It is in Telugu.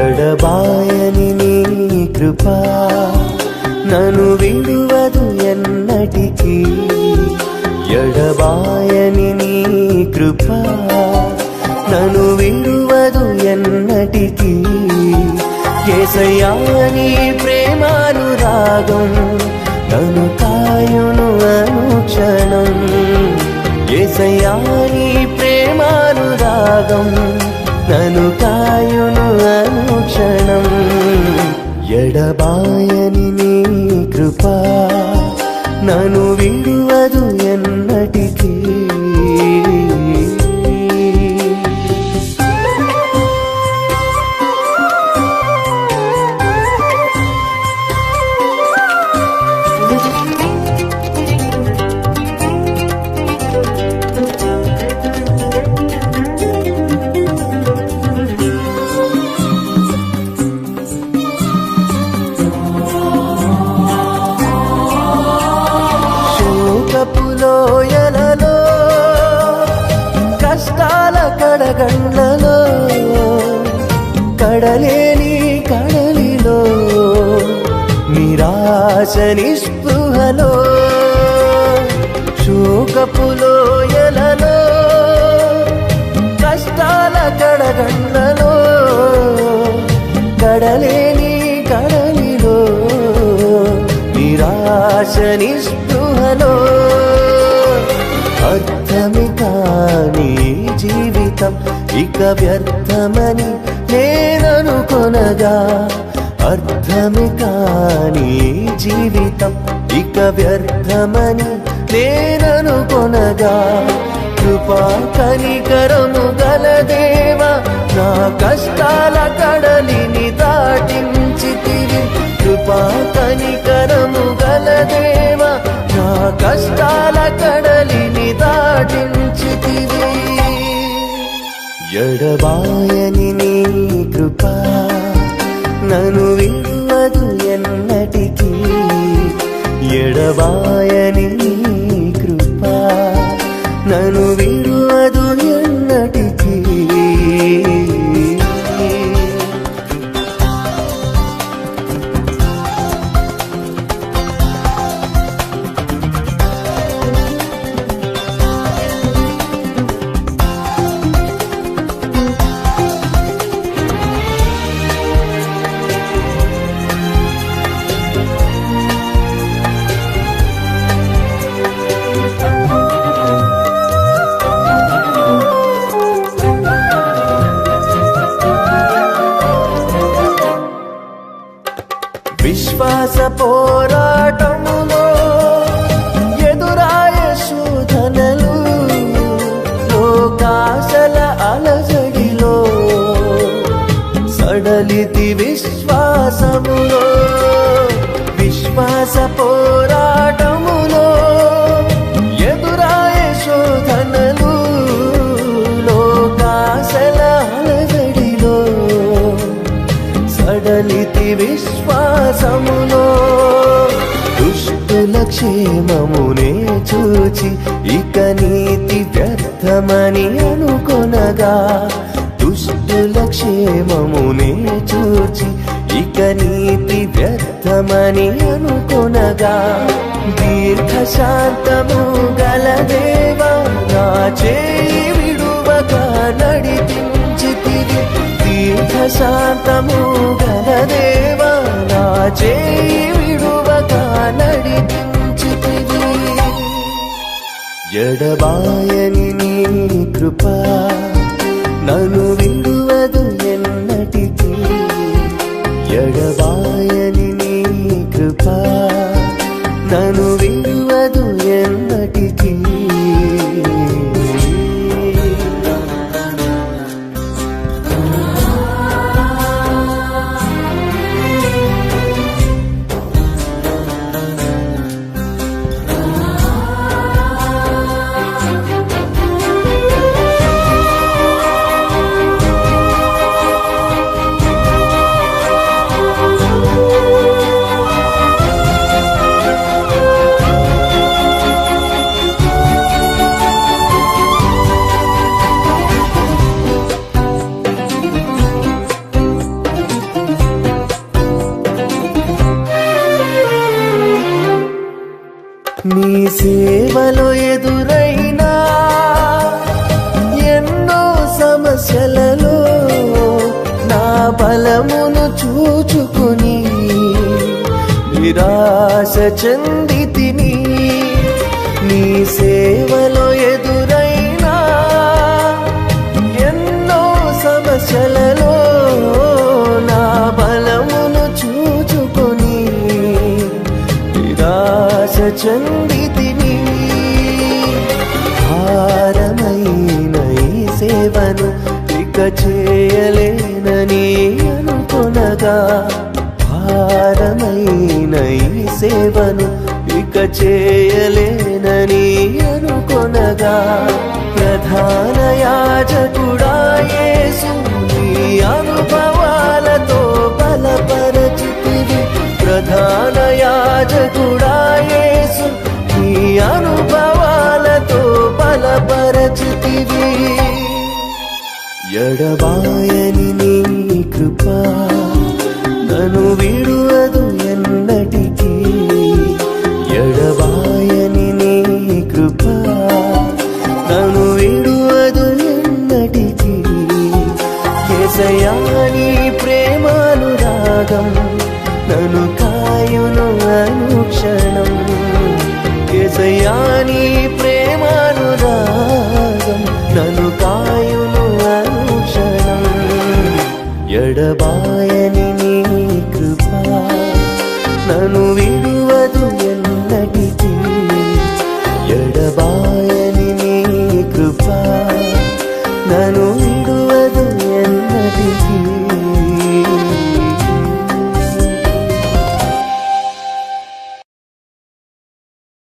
ఎడబాయని నీ కృపా నన్ను విడువదు ఎన్నటికీ. ఎడబాయని నీ కృపా నన్ను విడువదు ఎన్నటికీ. యేసయ్యా నీ ప్రేమానురాగం నన్ను కాయును అనుక్షణం. యేసయ్యా నీ ప్రేమానురాగం నన్ను కాయును అనుక్షణం. ఎడబాయని నీ కృపా నన్ను విడువదు ఎన్నటికీ. లోయలలో కష్టాల కడగండ్లలో కడలేని కడలిలో నిరాశ నిస్పృహలో శోకపు లోయలలో కష్టాల కడగండ్లలో కడలేని కడలిలో నిరాశ నిస్పృహలో అర్థమే కాని జీవితం ఇక వ్యర్థమని నేననుకొనగా. అర్థమే కాని జీవితం ఇక వ్యర్థమని నేననుకొనగా. కృపా కనికరము గల దేవా నా కష్టాల కడలిని దాటించితివి. కృపా కనికరము గల దేవా నా కష్టాల కడలిని దాటించితివి. ఎడబాయని నీ కృపా నన్ను విడువదు ఎన్నటికీ. ఎడబాయని నీ కృపా నన్ను విడువదు ఎన్నటికీ. విశ్వాస పోరాటములో ఎదురాయ శోధనలు లోకాశల అలజడిలో సడలితి విశ్వాసములో. విశ్వాస పోరాటములో ఎదురాయ శోధనలు లోకాశల అలజడిలో సడలితి విశ్వాసములో. దుష్టుల క్షేమమునే చూచి ఇక నీతి వ్యర్థమని అనుకొనగా. దుష్టుల క్షేమమునే చూచి ఇక నీతి వ్యర్థమని అనుకొనగా. దీర్ఘశాంతము గల దేవా నా చేయి విడువక నడిపించితివి. దీర్ఘశాంతము గల దేవా నా చేయి విడువక నడిపించితివి. ఎడబాయని నీ కృపా నన్ను విడువదు ఎన్నటికీ. ఎడబాయని నీ కృపా నన్ను విడువదు ఎన్నటికీ. బలమును చూచుకుని నిరాశ చెందితిని. నీ సేవలో ఎదురైనా ఎన్నో సమస్యలలో నా బలమును చూచుకొని నిరాశ చెందితిని. భారమైన ఈ సేవను ఇక చేయలేనని అనుకొనగా, భారమైన ఈ సేవను ఇక చేయలేనని అనుకొనగా, ప్రధాన యాజకుడా యేసు నీ అనుభవాలతో బలపరచితివి. ప్రధాన యాజకుడా యేసు నీ అనుభవాలతో బలపరచితివి. ఎడబాయని నీ కృపా నన్ను విడువదు ఎన్నటికీ. ఎడబాయని నీ కృపా నన్ను విడువదు ఎన్నటికీ. యేసయ్యా నీ ప్రేమానురాగం నన్ను కాయును అనుక్షణం. యేసయ్యా నీ ప్రేమానురాగం నన్ను కాయును అనుక్షణం. ఎడబాయని నీ కృపా నన్ను విడువదు ఎన్నటికీ. ఎడబాయని నీ కృపా నన్ను విడువదు ఎన్నటికీ.